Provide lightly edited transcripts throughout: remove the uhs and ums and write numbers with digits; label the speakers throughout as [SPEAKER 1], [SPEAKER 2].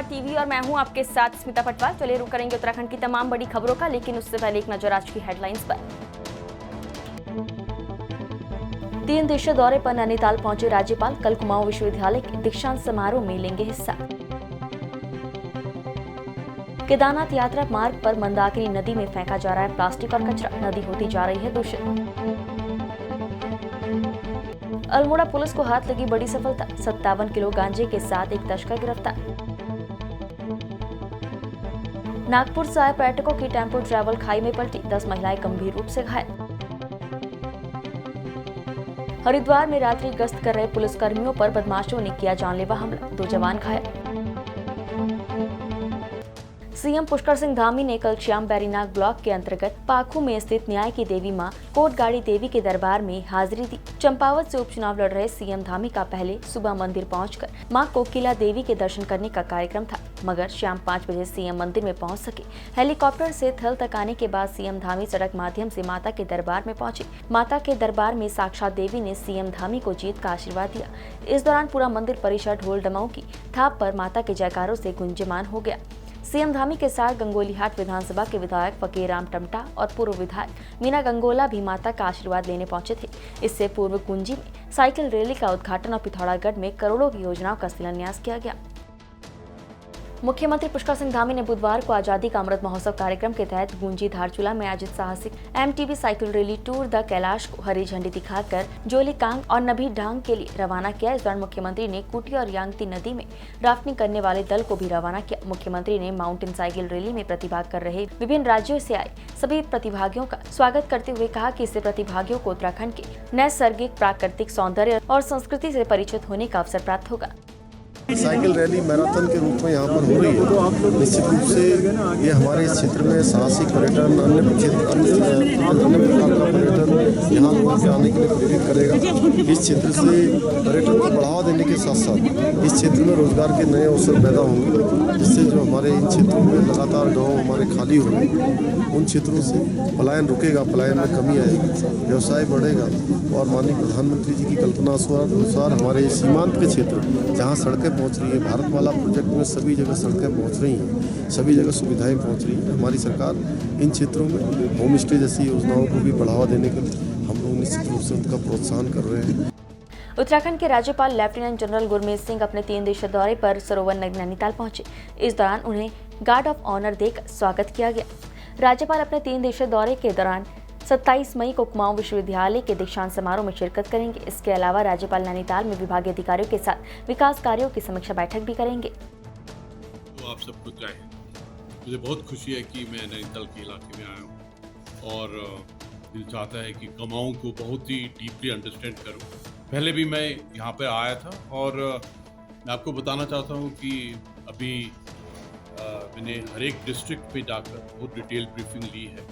[SPEAKER 1] नमस्कार टीवी और मैं हूं आपके साथ स्मिता पटवार। चलिए रुक करेंगे उत्तराखंड की तमाम बड़ी खबरों का, लेकिन उससे पहले एक नजर आज की हेडलाइंस पर। 3 दिवसीय दौरे पर नैनीताल पहुंचे राज्यपाल। कल कुमाऊं विश्वविद्यालय के दीक्षांत समारोह में लेंगे हिस्सा। केदारनाथ यात्रा मार्ग पर मंदाकिनी नदी में फेंका जा रहा है प्लास्टिक और कचरा, नदी होती जा रही है दूषित। अल्मोड़ा पुलिस को हाथ लगी बड़ी सफलता, 57 किलो गांजे के साथ एक तस्कर गिरफ्तार। नागपुर से आए पर्यटकों की टेम्पो ट्रैवल खाई में पलटी, 10 महिलाएं गंभीर रूप से घायल। हरिद्वार में रात्रि गश्त कर रहे पुलिसकर्मियों पर बदमाशों ने किया जानलेवा हमला, 2 जवान घायल। सीएम पुष्कर सिंह धामी ने कल श्याम बैरीनाग ब्लॉक के अंतर्गत पाखू में स्थित न्याय की देवी मां कोटगाड़ी देवी के दरबार में हाजिरी दी। चंपावत से उपचुनाव लड़ रहे सीएम धामी का पहले सुबह मंदिर पहुंचकर मां कोकिला देवी के दर्शन करने का कार्यक्रम था, मगर शाम 5 बजे सीएम मंदिर में पहुंच सके। हेलीकॉप्टर से थल तक आने के बाद सीएम धामी सड़क माध्यम से माता के दरबार में पहुंचे। माता के दरबार में साक्षात देवी ने सीएम धामी को जीत का आशीर्वाद दिया। इस दौरान पूरा मंदिर परिसर ढोल डमरू की थाप पर माता के जयकारों से गुंजयमान हो गया। सीएम धामी के साथ गंगोलीहाट विधानसभा के विधायक फकीराम टमटा और पूर्व विधायक मीना गंगोला भी माता का आशीर्वाद लेने पहुंचे थे। इससे पूर्व कुंजी में साइकिल रैली का उद्घाटन और पिथौरागढ़ में करोड़ों की योजनाओं का शिलान्यास किया गया। मुख्यमंत्री पुष्कर सिंह धामी ने बुधवार को आजादी का अमृत महोत्सव कार्यक्रम के तहत गूंजी धारचूला में आयोजित साहसिक MTB cycle rally tour the Kailash को हरी झंडी दिखाकर जोलीकांग और नभी ढांग के लिए रवाना किया। इस दौरान मुख्यमंत्री ने कुटी और यांगती नदी में राफ्टिंग करने वाले दल को भी रवाना किया। मुख्यमंत्री ने माउंटेन साइकिल रैली में प्रतिभाग कर रहे विभिन्न राज्यों से आए सभी प्रतिभागियों का स्वागत करते हुए कहा कि इससे प्रतिभागियों को उत्तराखंड के नैसर्गिक प्राकृतिक सौंदर्य और संस्कृति से परिचित होने का अवसर प्राप्त होगा।
[SPEAKER 2] साइकिल रैली मैराथन के रूप में यहाँ पर हो रही है। निश्चित रूप से ये हमारे इस क्षेत्र में साहसिक पर्यटन, अन्य प्रकार का पर्यटन यहाँ लोगों के आने के लिए प्रेरित करेगा। इस क्षेत्र से पर्यटन को बढ़ावा देने के साथ साथ इस क्षेत्र में रोजगार के नए अवसर पैदा होंगे, जिससे जो हमारे इन क्षेत्रों में लगातार गाँव हमारे खाली हो रहे हैं उन क्षेत्रों से पलायन रुकेगा, पलायन में कमी आएगी, व्यवसाय बढ़ेगा और माननीय प्रधानमंत्री जी की कल्पना अनुसार हमारे सीमांत के क्षेत्र जहाँ सड़कें पहुंच रही है, भारतमाला प्रोजेक्ट में सभी जगह सड़कें पहुंच रही हैं, सभी जगह सुविधाएं पहुंच रही हैं। हमारी सरकार इन क्षेत्रों में होम स्टे जैसी योजनाओं को भी बढ़ावा देने के लिए हम लोग निश्चित रूप से उनका प्रोत्साहन कर रहे हैं।
[SPEAKER 1] उत्तराखंड के राज्यपाल लेफ्टिनेंट जनरल गुरमीत सिंह अपने 3 दिवसीय दौरे पर सरोवर नैनीताल पहुंचे। इस दौरान उन्हें गार्ड ऑफ ऑनर देकर स्वागत किया गया। राज्यपाल अपने 3 दिवसीय दौरे के दौरान 27 मई को कुमाऊं विश्वविद्यालय के दीक्षांत समारोह में शिरकत करेंगे। इसके अलावा राज्यपाल नैनीताल में विभागीय अधिकारियों के साथ विकास कार्यों की समीक्षा बैठक भी करेंगे।
[SPEAKER 3] तो आप सबको जय हिंद। मुझे बहुत खुशी है कि मैं नैनीताल के इलाके में आया हूँ और दिल चाहता है कि कुमाऊं को बहुत ही डीपली अंडरस्टैंड करूँ। पहले भी मैं यहाँ पर आया था और मैं आपको बताना चाहता हूँ कि अभी मैंने हर एक डिस्ट्रिक्ट पे जाकर बहुत डिटेल ब्रीफिंग ली है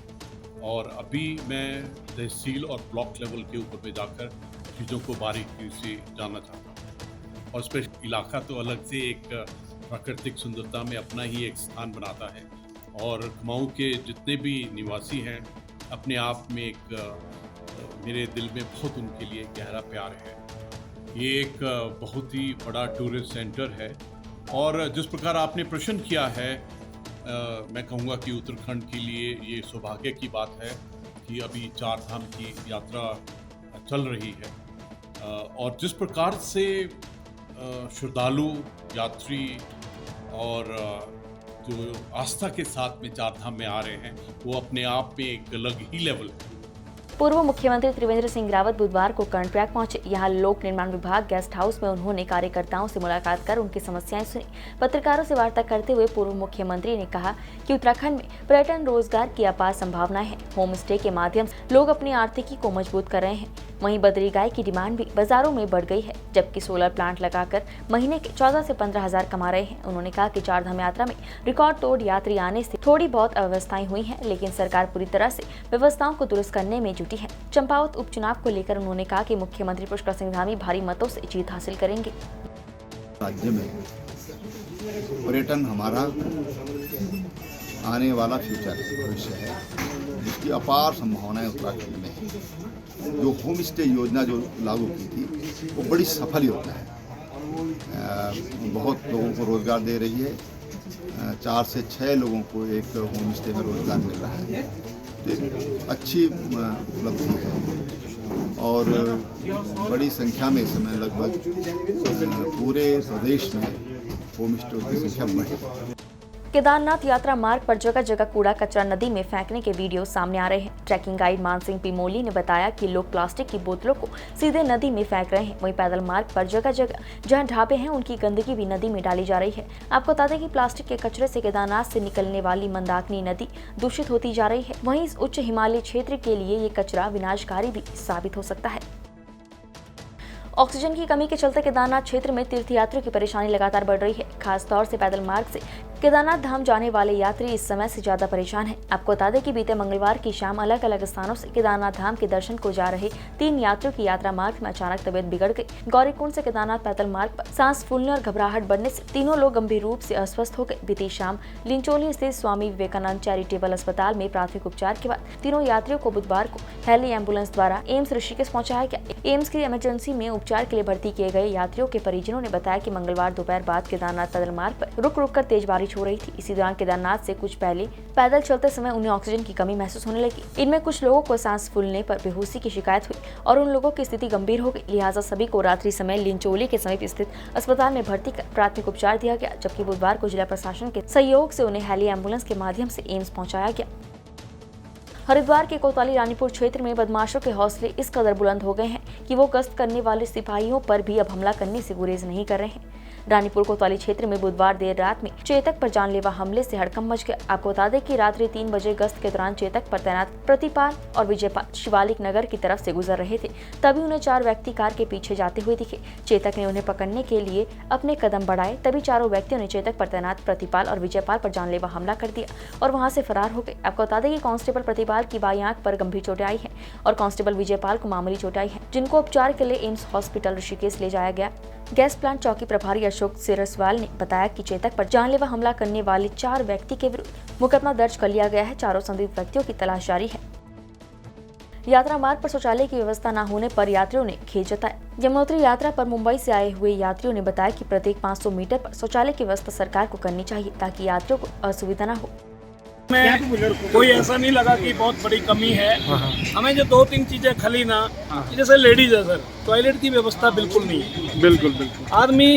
[SPEAKER 3] और अभी मैं तहसील और ब्लॉक लेवल के ऊपर पे जाकर चीज़ों को बारीकी से जानना चाहता हूँ। और स्पेशल इलाका तो अलग से एक प्राकृतिक सुंदरता में अपना ही एक स्थान बनाता है और कुमाऊं के जितने भी निवासी हैं अपने आप में एक मेरे दिल में बहुत उनके लिए गहरा प्यार है। ये एक बहुत ही बड़ा टूरिस्ट सेंटर है और जिस प्रकार आपने प्रश्न किया है मैं कहूँगा कि उत्तराखंड के लिए ये सौभाग्य की बात है कि अभी 4 धाम की यात्रा चल रही है और जिस प्रकार से श्रद्धालु यात्री और जो आस्था के साथ में 4 धाम में आ रहे हैं वो अपने आप में एक अलग ही लेवल है।
[SPEAKER 1] पूर्व मुख्यमंत्री त्रिवेंद्र सिंह रावत बुधवार को कर्णप्रयाग पहुंचे। यहां लोक निर्माण विभाग गेस्ट हाउस में उन्होंने कार्यकर्ताओं से मुलाकात कर उनकी समस्याएं सुनी। पत्रकारों से वार्ता करते हुए पूर्व मुख्यमंत्री ने कहा कि उत्तराखंड में पर्यटन रोजगार की अपार संभावनाएं हैं। होम स्टे के माध्यम से लोग अपनी आर्थिकी को मजबूत कर रहे हैं। वहीं बदरी गाय की डिमांड भी बाजारों में बढ़ गई है, जबकि सोलर प्लांट लगाकर महीने के 14 से 15 हजार कमा रहे हैं। उन्होंने कहा कि 4 धाम यात्रा में रिकॉर्ड तोड़ यात्री आने से थोड़ी बहुत अव्यवस्थाएं हुई हैं, लेकिन सरकार पूरी तरह से व्यवस्थाओं को दुरुस्त करने में जुटी है। चंपावत उपचुनाव को लेकर उन्होंने कहा कि मुख्यमंत्री पुष्कर सिंह धामी भारी मतों से जीत हासिल करेंगे।
[SPEAKER 4] राज्य में पर्यटन हमारा आने वाला फ्यूचर भविष्य है, जिसकी अपार संभावनाएं उत्तराखंड में है। जो होम स्टे योजना जो लागू की थी वो बड़ी सफल योजना है, बहुत लोगों को रोजगार दे रही है 4 से 6 लोगों को एक होम स्टे में रोजगार मिल रहा है। तो एक अच्छी उपलब्धि है और बड़ी संख्या में इस समय लगभग पूरे प्रदेश में होम स्टे की संख्या बढ़ी।
[SPEAKER 1] केदारनाथ यात्रा मार्ग पर जगह जगह कूड़ा कचरा नदी में फेंकने के वीडियो सामने आ रहे हैं। ट्रैकिंग गाइड मानसिंह पिमोली ने बताया कि लोग प्लास्टिक की बोतलों को सीधे नदी में फेंक रहे हैं। वहीं पैदल मार्ग पर जगह जगह जहां ढाबे हैं उनकी गंदगी भी नदी में डाली जा रही है। आपको बता दें कि प्लास्टिक के कचरे से केदारनाथ से निकलने वाली मंदाकिनी नदी दूषित होती जा रही है। वहीं इस उच्च हिमालय क्षेत्र के लिए ये कचरा विनाशकारी भी साबित हो सकता है। ऑक्सीजन की कमी के चलते केदारनाथ क्षेत्र में तीर्थयात्रियों की परेशानी लगातार बढ़ रही है। खासतौर से पैदल मार्ग से केदारनाथ धाम जाने वाले यात्री इस समय से ज्यादा परेशान हैं। आपको बता दें कि बीते मंगलवार की शाम अलग अलग स्थानों से केदारनाथ धाम के दर्शन को जा रहे 3 यात्रियों की यात्रा मार्ग में अचानक तबीयत बिगड़ गई। गौरीकुंड से केदारनाथ पैदल मार्ग पर सांस फूलने और घबराहट बढ़ने से तीनों लोग गंभीर रूप से अस्वस्थ हो गए। बीती शाम लिंचोली स्थित स्वामी विवेकानंद चैरिटेबल अस्पताल में प्राथमिक उपचार के बाद तीनों यात्रियों को बुधवार को हेली एम्बुलेंस द्वारा एम्स ऋषिकेश पहुंचाया गया। एम्स की इमरजेंसी में उपचार के लिए भर्ती किए गए यात्रियों के परिजनों ने बताया कि मंगलवार दोपहर बाद केदारनाथ पैदल मार्ग पर रुक रुक कर तेज बारिश हो रही थी। इसी दौरान केदारनाथ से कुछ पहले पैदल चलते समय उन्हें ऑक्सीजन की कमी महसूस होने लगी। इनमें कुछ लोगों को सांस फूलने पर बेहोशी की शिकायत हुई और उन लोगों की स्थिति गंभीर हो गई। लिहाजा सभी को रात्रि समय लिंचोली के समीप स्थित अस्पताल में भर्ती कर प्राथमिक उपचार दिया गया, जबकि बुधवार को जिला प्रशासन के सहयोग से उन्हें हेली एम्बुलेंस के माध्यम से एम्स पहुंचाया गया। हरिद्वार के कोतवाली रानीपुर क्षेत्र में बदमाशों के हौसले इस कदर बुलंद हो गए हैं कि वो गश्त करने वाले सिपाहियों पर भी अब हमला करने से गुरेज नहीं कर रहे हैं। रानीपुर कोतवाली क्षेत्र में बुधवार देर रात में चेतक पर जानलेवा हमले से हड़कंप मच गया। आपको बता दें कि रात्रि 3 बजे गश्त के दौरान चेतक पर तैनात प्रतिपाल और विजयपाल शिवालिक नगर की तरफ से गुजर रहे थे। तभी उन्हें 4 व्यक्ति कार के पीछे जाते हुए दिखे। चेतक ने उन्हें पकड़ने के लिए अपने कदम बढ़ाए, तभी चारों व्यक्तियों ने चेतक पर तैनात प्रतिपाल और विजयपाल पर जानलेवा हमला कर दिया और वहां से फरार हो गए। आपको बता दें कि कांस्टेबल प्रतिपाल की बाईं आंख पर गंभीर चोटें आई है और कांस्टेबल विजयपाल को मामूली चोटें आई है, जिनको उपचार के लिए एम्स हॉस्पिटल ऋषिकेश ले जाया गया। गैस प्लांट चौकी प्रभारी अशोक सिरसवाल ने बताया कि चेतक पर जानलेवा हमला करने वाले 4 व्यक्ति के विरुद्ध मुकदमा दर्ज कर लिया गया है। चारों संदिग्ध व्यक्तियों की तलाश जारी है। यात्रा मार्ग पर शौचालय की व्यवस्था न होने पर यात्रियों ने खेद जताया। यमुनोत्री यात्रा पर मुंबई से आए हुए यात्रियों ने बताया कि प्रत्येक 500 मीटर पर शौचालय की व्यवस्था सरकार को करनी चाहिए ताकि यात्रियों को असुविधा न हो।
[SPEAKER 5] में कोई ऐसा नहीं लगा कि बहुत बड़ी कमी है। हमें जो 2-3 चीजें खली ना, जैसे लेडीज है सर, टॉयलेट की व्यवस्था बिल्कुल नहीं है।
[SPEAKER 6] बिल्कुल
[SPEAKER 5] आदमी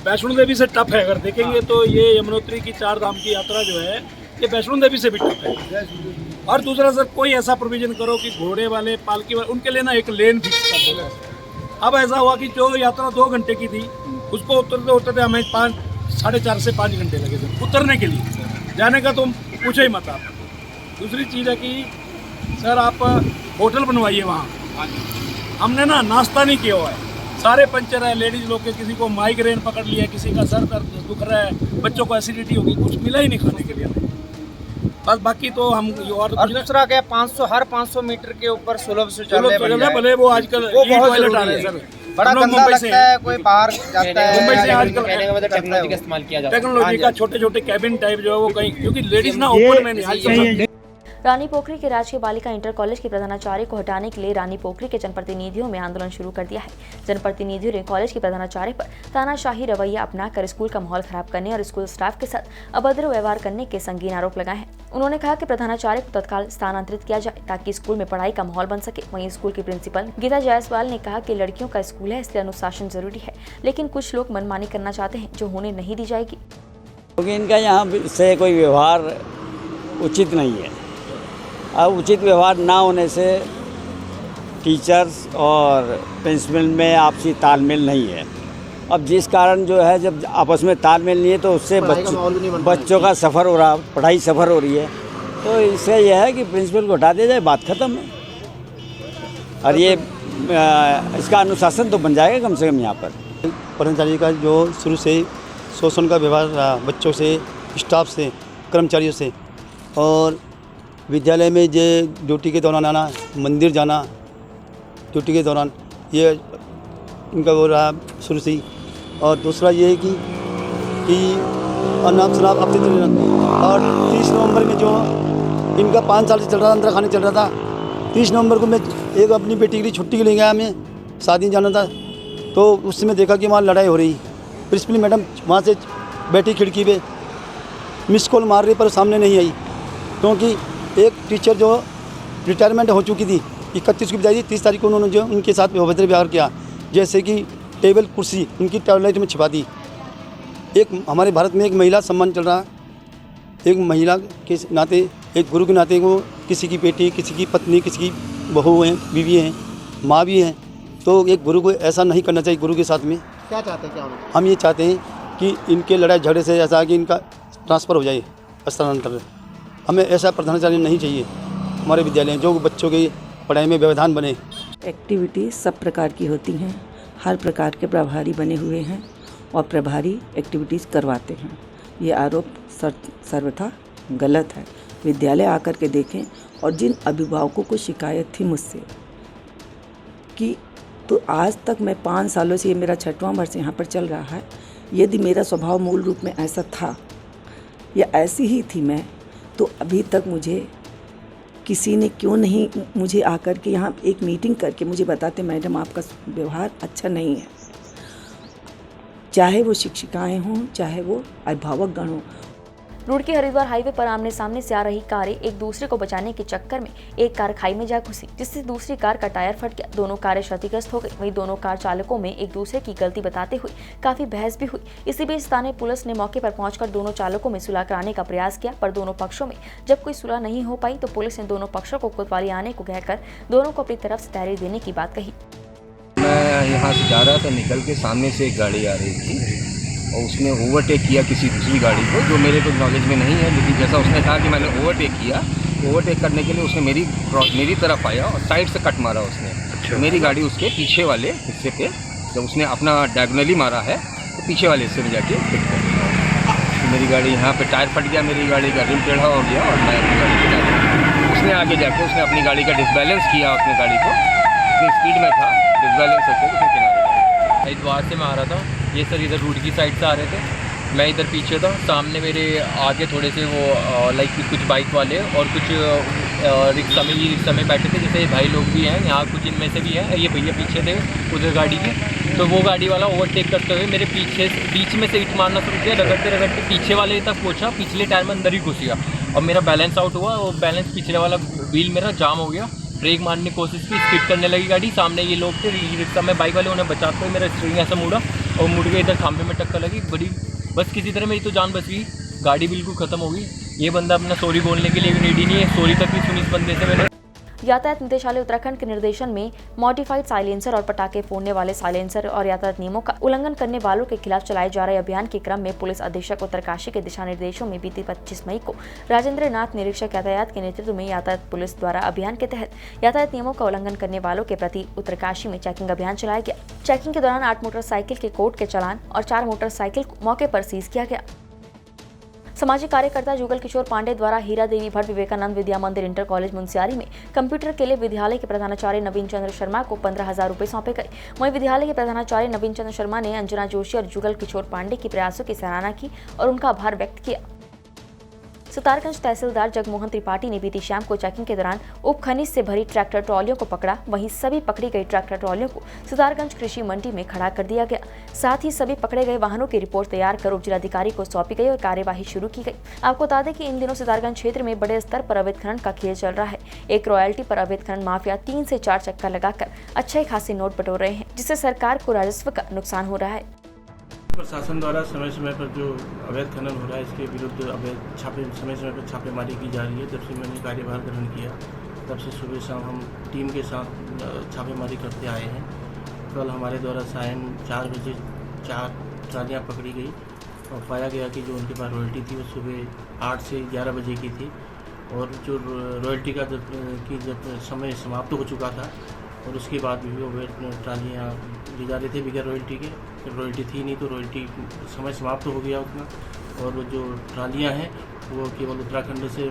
[SPEAKER 5] वैष्णो देवी से टफ है, अगर देखेंगे तो ये यमुनोत्री की 4 धाम की यात्रा जो है ये वैष्णो देवी से भी टफ है। और दूसरा सर, कोई ऐसा प्रोविजन करो कि घोड़े वाले, पालकी वाले, उनके लिए ना एक लेन फिक्स कर दो। अब ऐसा हुआ कि जो यात्रा 2 घंटे की थी उसको उतरते हमें 4.5 से 5 घंटे लगे थे उतरने के लिए। जाने का तो पूछो ही मत आप। दूसरी चीज़ है कि सर आप होटल बनवाइए वहाँ। हमने ना नाश्ता नहीं किया हुआ है, सारे पंचर है, लेडीज लोग के किसी को माइग्रेन पकड़ लिया, किसी का सर दर्द दुख रहा है, बच्चों को एसिडिटी होगी, कुछ मिला ही नहीं खाने के लिए बस। बाकी तो हम और
[SPEAKER 6] दूसरा क्या 500 मीटर के ऊपर सुलभ शौचालय
[SPEAKER 5] भले वो आजकल टॉयलेट आ रहे हैं सर,
[SPEAKER 6] बड़ा गंदा लगता है, कोई बाहर जाता है।
[SPEAKER 5] मुंबई से आजकल
[SPEAKER 6] टेक्नोलॉजी का इस्तेमाल किया जाता है।
[SPEAKER 5] टेक्नोलॉजी का छोटे कैबिन टाइप जो है वो कहीं, क्योंकि लेडीज ना ओपन में नहीं।
[SPEAKER 1] रानी पोखरी के राजकीय बालिका इंटर कॉलेज के प्रधानाचार्य को हटाने के लिए रानी पोखरी के जनप्रतिनिधियों में आंदोलन शुरू कर दिया है। जनप्रतिनिधियों ने कॉलेज के प्रधानाचार्य पर तानाशाही रवैया अपनाकर स्कूल का माहौल खराब करने और स्कूल स्टाफ के साथ अभद्र व्यवहार करने के संगीन आरोप लगाए हैं। उन्होंने कहा कि प्रधानाचार्य को तत्काल स्थानांतरित किया जाए ताकि स्कूल में पढ़ाई का माहौल बन सके। वहीं स्कूल की प्रिंसिपल गीता जायसवाल ने कहा कि लड़कियों का स्कूल है, इसलिए अनुशासन जरूरी है, लेकिन कुछ लोग मनमानी करना चाहते हैं जो होने नहीं दी जाएगी।
[SPEAKER 7] क्योंकि इनका यहाँ से कोई व्यवहार उचित नहीं है। अब उचित व्यवहार ना होने से टीचर्स और प्रिंसिपल में आपसी तालमेल नहीं है। अब जिस कारण जो है, जब आपस में तालमेल नहीं है तो उससे बच्चों का सफ़र हो रहा, पढ़ाई सफ़र हो रही है। तो इससे यह है कि प्रिंसिपल को हटा दिया जाए, बात ख़त्म है। और ये इसका अनुशासन तो बन जाएगा कम से कम यहाँ पर।
[SPEAKER 8] कर्मचारी का जो शुरू से शोषण का व्यवहार रहा बच्चों से, स्टाफ से, कर्मचारियों से, और विद्यालय में जो ड्यूटी के दौरान आना, मंदिर जाना ड्यूटी के दौरान, ये इनका वो रहा शुरू से ही। और दूसरा ये है कि अनाप शनाप अपने और 30 नवंबर में जो इनका 5 साल से चल रहा था, अंदर खाने चल रहा था। 30 नवंबर को मैं एक अपनी बेटी के लिए छुट्टी के लिए गया, मैं शादी जाना था, तो उस समय देखा कि वहाँ लड़ाई हो रही। प्रिंसिपल मैडम वहाँ से बैठी खिड़की पे, मिस कॉल मार रही पर सामने नहीं आई, क्योंकि एक टीचर जो रिटायरमेंट हो चुकी थी 31 को बताई थी, 30 तारीख को उन्होंने जो उनके साथ अभद्र व्यवहार किया, जैसे कि टेबल कुर्सी उनकी टॉयलेट में छिपा दी। एक हमारे भारत में एक महिला सम्मान चल रहा है, एक महिला के नाते, एक गुरु के नाते वो किसी की बेटी, किसी की पत्नी, किसी की बहू हैं, बीवी हैं, माँ भी हैं, तो एक गुरु को ऐसा नहीं करना चाहिए। गुरु के साथ में
[SPEAKER 9] क्या चाहते हैं, क्या होना?
[SPEAKER 8] हम ये चाहते हैं कि इनके लड़ाई झगड़े से ऐसा कि इनका ट्रांसफ़र हो जाए, स्थानांतरण। हमें ऐसा प्रधानाचार्य नहीं चाहिए हमारे विद्यालय में, जो बच्चों की पढ़ाई में व्यवधान बने।
[SPEAKER 10] एक्टिविटी सब प्रकार की होती हैं, हर प्रकार के प्रभारी बने हुए हैं और प्रभारी एक्टिविटीज़ करवाते हैं। ये आरोप सर्वथा गलत है। विद्यालय आकर के देखें, और जिन अभिभावकों को शिकायत थी मुझसे कि तो आज तक मैं 5 सालों से, ये मेरा 6वां वर्ष यहाँ पर चल रहा है, यदि मेरा स्वभाव मूल रूप में ऐसा था या ऐसी ही थी मैं, तो अभी तक मुझे किसी ने क्यों नहीं मुझे आकर के यहाँ एक मीटिंग करके मुझे बताते, मैडम आपका व्यवहार अच्छा नहीं है। चाहे वो शिक्षिकाएं हों, चाहे वो अभिभावक गण हों।
[SPEAKER 1] रुड़की हरिद्वार हाईवे पर आमने सामने से आ रही कारें एक दूसरे को बचाने के चक्कर में एक कार खाई में जा घुसी, जिससे दूसरी कार का टायर फट गया। दोनों कारें क्षतिग्रस्त हो गई। वहीं दोनों कार चालकों में एक दूसरे की गलती बताते हुए काफी बहस भी हुई। इसी बीच स्थानीय पुलिस ने मौके पर पहुंचकर दोनों चालकों में सुलह कराने का प्रयास किया, पर दोनों पक्षों में जब कोई सुलह नहीं हो पाई तो पुलिस ने दोनों पक्षों को कोतवाली आने को कहकर दोनों को अपनी तरफ से तहरीर देने की बात कही।
[SPEAKER 11] मैं यहाँ से जा रहा था, निकल के सामने से एक गाड़ी आ रही थी और उसने ओवरटेक किया किसी दूसरी गाड़ी को, जो मेरे को नॉलेज में नहीं है, लेकिन जैसा उसने कहा कि मैंने ओवरटेक किया, ओवरटेक करने के लिए उसने मेरी तरफ आया और साइड से कट मारा उसने। अच्छा। मेरी गाड़ी उसके पीछे वाले हिस्से पे, जब उसने अपना डायगोनली मारा है तो पीछे वाले हिस्से में जाके हिट कर दिया। तो मेरी गाड़ी यहाँ पे टायर फट गया, मेरी गाड़ी का रिम टेढ़ा हो गया और मैं अपनी गाड़ी के उसने आगे जाके उसने अपनी गाड़ी का डिसबैलेंस किया, उसने गाड़ी को अपनी स्पीड में था, डिसबैलेंस होकर उसने किनारे किया।
[SPEAKER 12] हरिद्वार से मैं आ रहा था, ये सर इधर रूट की साइड से आ रहे थे, मैं इधर पीछे था। सामने मेरे आगे थोड़े से वो लाइक कुछ बाइक वाले और कुछ रिक्शा में बैठे थे, जैसे भाई लोग भी हैं यहाँ, कुछ इनमें से भी हैं। ये भैया पीछे थे उधर गाड़ी के, तो वो गाड़ी वाला ओवरटेक करते हुए मेरे बीच में से इट मारना शुरू किया, रगड़ते पीछे वाले तक पहुँचा, पिछले टायर में अंदर ही घुस गया और मेरा बैलेंस आउट हुआ और बैलेंस पिछले वाला व्हील मेरा जाम हो गया। ब्रेक मारने की कोशिश की, स्किड करने लगी गाड़ी। सामने ये लोग थे रिक्शा में बाइक वाले, उन्हें बचाते हुए मेरा स्टीयरिंग ऐसा मुड़ा और मुड़ के इधर खंभे में टक्कर लगी बड़ी। बस किसी तरह मेरी तो जान बच गई, गाड़ी बिल्कुल ख़त्म हो गई। ये बंदा अपना सॉरी बोलने के लिए भी रेडी नहीं है, सॉरी तक भी सुनी इस बंदे से मैंने।
[SPEAKER 1] यातायात निदेशालय उत्तराखंड के निर्देशन में मॉडिफाइड साइलेंसर और पटाखे फोड़ने वाले साइलेंसर और यातायात नियमों का उल्लंघन करने वालों के खिलाफ चलाए जा रहे अभियान के क्रम में पुलिस अधीक्षक उत्तरकाशी के दिशा निर्देशों में बीती 25 मई को राजेंद्र नाथ निरीक्षक यातायात के नेतृत्व में यातायात पुलिस द्वारा अभियान के तहत यातायात नियमों का उल्लंघन करने वालों के प्रति उत्तरकाशी में चेकिंग अभियान चलाया गया। चेकिंग के दौरान 8 मोटरसाइकिल के कोर्ट के चालान और 4 मोटरसाइकिल को मौके पर सीज किया गया। सामाजिक कार्यकर्ता जुगल किशोर पांडे द्वारा हीरा देवी भट्ट विवेकानंद विद्या मंदिर इंटर कॉलेज मुंसियारी में कंप्यूटर के लिए विद्यालय के प्रधानाचार्य नवीन चंद्र शर्मा को 15,000 रुपए सौंपे गए। वहीं विद्यालय के प्रधानाचार्य नवीन चंद्र शर्मा ने अंजना जोशी और जुगल किशोर पांडे के प्रयासों की सराहना की और उनका आभार व्यक्त किया। सितारगंज तहसीलदार जगमोहन त्रिपाठी ने बीती शाम को चेकिंग के दौरान उप खनिज से भरी ट्रैक्टर ट्रॉलियों को पकड़ा। वहीं सभी पकड़ी गई ट्रैक्टर ट्रॉलियों को सितारगंज कृषि मंडी में खड़ा कर दिया गया। साथ ही सभी पकड़े गए वाहनों की रिपोर्ट तैयार कर उप जिलाधिकारी को सौंपी गई और कार्यवाही शुरू की गई। आपको बता दें कि इन दिनों सितारगंज क्षेत्र में बड़े स्तर पर अवैध खनन का खेल चल रहा है। एक रॉयल्टी पर अवैध खनन माफिया 3 से 4 चक्कर लगाकर अच्छे खासे नोट बटोर रहे हैं, जिससे सरकार को राजस्व का नुकसान हो रहा है।
[SPEAKER 5] प्रशासन द्वारा समय समय पर जो अवैध खनन हो रहा है, इसके विरुद्ध अवैध समय समय पर छापेमारी की जा रही है। जब से मैंने कार्यभार ग्रहण किया तब से सुबह शाम हम टीम के साथ छापेमारी करते आए हैं। कल हमारे द्वारा सायं 4 बजे 4 ट्रालियाँ पकड़ी गई और पाया गया कि जो उनके पास रॉयल्टी थी वो सुबह 8 से 11 बजे की थी और जो रॉयल्टी का जब समय समाप्त हो चुका था और उसके बाद भी वो ट्रालियाँ ले जा रहे थे बगैर रॉयल्टी के। रॉयल्टी थी नहीं तो रॉयल्टी समय समाप्त हो गया उतना, और जो ट्रालियाँ हैं वो केवल उत्तराखंड से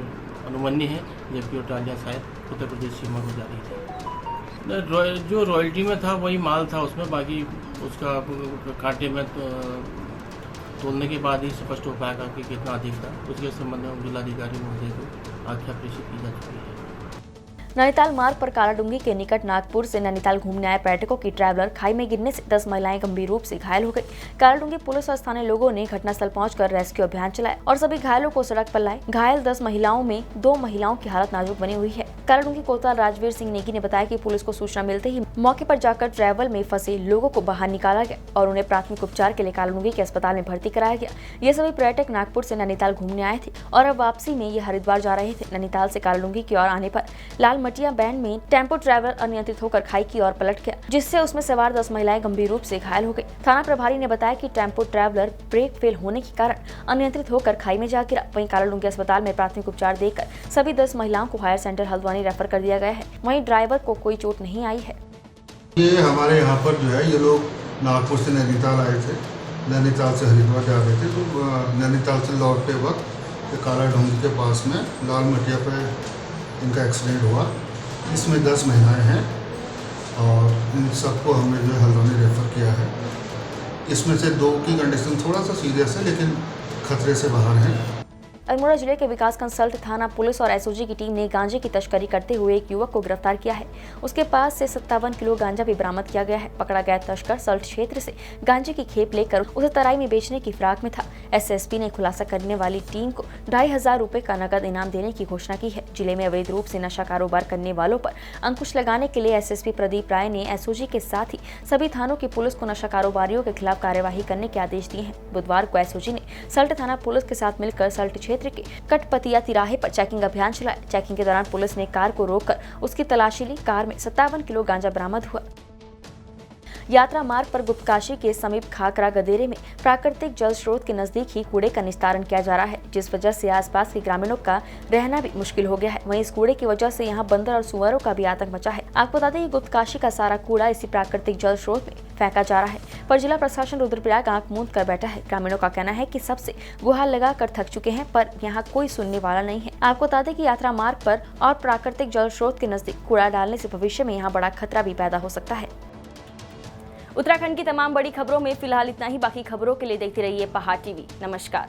[SPEAKER 5] अनुमन्य है, जबकि वो ट्रालियाँ शायद उत्तर प्रदेश सीमा को जा रही थी। जो रॉयल्टी में था वही माल था उसमें, बाकी उसका कांटे में तोलने के बाद ही स्पष्ट हो पाएगा कि कितना अधिक था। उसके संबंध में जिलाधिकारी महोदय को आख्या प्रेषित की जा चुकी है।
[SPEAKER 1] नैनीताल मार्ग पर कालाडूंगी के निकट नागपुर से नैनीताल घूमने आए पर्यटकों की ट्रैवलर खाई में गिरने से 10 महिलाएं गंभीर रूप से घायल हो गई। कालाडूंगी पुलिस और स्थानीय लोगों ने घटनास्थल पहुंचकर रेस्क्यू अभियान चलाया और सभी घायलों को सड़क पर लाए। घायल 10 महिलाओं में 2 महिलाओं की हालत नाजुक बनी हुई है। कालाडूंगी कोतवाल राजवीर सिंह नेगी ने बताया कि पुलिस को सूचना मिलते ही मौके पर जाकर ट्रैवल में फंसे लोगों को बाहर निकाला गया और उन्हें प्राथमिक उपचार के लिए कालाडूंगी के अस्पताल में भर्ती कराया गया। ये सभी पर्यटक नागपुर से नैनीताल घूमने आए थे और अब वापसी में ये हरिद्वार जा रहे थे। नैनीताल से कालाडूंगी की ओर आने पर लाल मटिया बैंड में टेम्पो ट्रैवलर अनियंत्रित होकर खाई की ओर पलट गया, जिससे उसमें सवार 10 महिलाएं गंभीर रूप से घायल हो गई। थाना प्रभारी ने बताया कि टेम्पो ट्रैवलर ब्रेक फेल होने के कारण अनियंत्रित होकर खाई में जा गिरा। वहीं कालाडूंगी अस्पताल में प्राथमिक उपचार देकर सभी 10 महिलाओं को हायर सेंटर हल्द्वानी रेफर कर दिया गया है। वहीं ड्राइवर को कोई चोट नहीं आई है।
[SPEAKER 9] ये हमारे यहाँ पर जो है ये लोग नागपुर से नैनीताल आए थे, नैनीताल से हरिद्वार जा रहे थे। तो नैनीताल से लौटते वक्त कालाडूंगी के पास में लाल मटिया पे इनका एक्सीडेंट हुआ। इसमें 10 महिलाएं हैं और इन सबको हमने जो है हल्द्वानी रेफ़र किया है। इसमें से 2 की कंडीशन थोड़ा सा सीरियस है, लेकिन खतरे से बाहर है।
[SPEAKER 1] अल्मोड़ा जिले के विकास कंसल्ट थाना पुलिस और एसओजी की टीम ने गांजे की तस्करी करते हुए एक युवक को गिरफ्तार किया है। उसके पास से 57 किलो गांजा भी बरामद किया गया है। पकड़ा गया तस्कर सल्ट क्षेत्र से गांजे की खेप लेकर उसे तराई में बेचने की फिराक में था। एसएसपी ने खुलासा करने वाली टीम को 2500 रुपए का नकद इनाम देने की घोषणा की है। जिले में अवैध रूप से नशा कारोबार करने वालों पर अंकुश लगाने के लिए एसएसपी प्रदीप राय ने एसओजी के साथ ही सभी थानों की पुलिस को नशा कारोबारियों के खिलाफ कार्यवाही करने के आदेश दिए हैं। बुधवार को एसओजी ने सल्ट थाना पुलिस के साथ मिलकर सल्ट क्षेत्र के कटपतिया तिराहे पर चेकिंग अभियान चलाया। चेकिंग के दौरान पुलिस ने कार को रोककर उसकी तलाशी ली। कार में 57 किलो गांजा बरामद हुआ। यात्रा मार्ग पर गुप्तकाशी के समीप खाकरा गदेरे में प्राकृतिक जल स्रोत के नजदीक ही कूड़े का निस्तारण किया जा रहा है, जिस वजह से आसपास के ग्रामीणों का रहना भी मुश्किल हो गया है। वहीं इस कूड़े की वजह से यहां बंदर और सुअरों का भी आतंक मचा है। आपको बता दें कि गुप्तकाशी का सारा कूड़ा इसी प्राकृतिक जल स्रोत में फेंका जा रहा है, पर जिला प्रशासन रुद्रप्रयाग आंख मूंद कर बैठा है। ग्रामीणों का कहना है कि सबसे गुहार लगाकर थक चुके हैं, पर यहाँ कोई सुनने वाला नहीं है। आपको बता दें कि यात्रा मार्ग पर और प्राकृतिक जल स्रोत के नजदीक कूड़ा डालने से भविष्य में यहाँ बड़ा खतरा भी पैदा हो सकता है। उत्तराखंड की तमाम बड़ी खबरों में फिलहाल इतना ही। बाकी खबरों के लिए देखते रहिए पहाड़ टीवी। नमस्कार।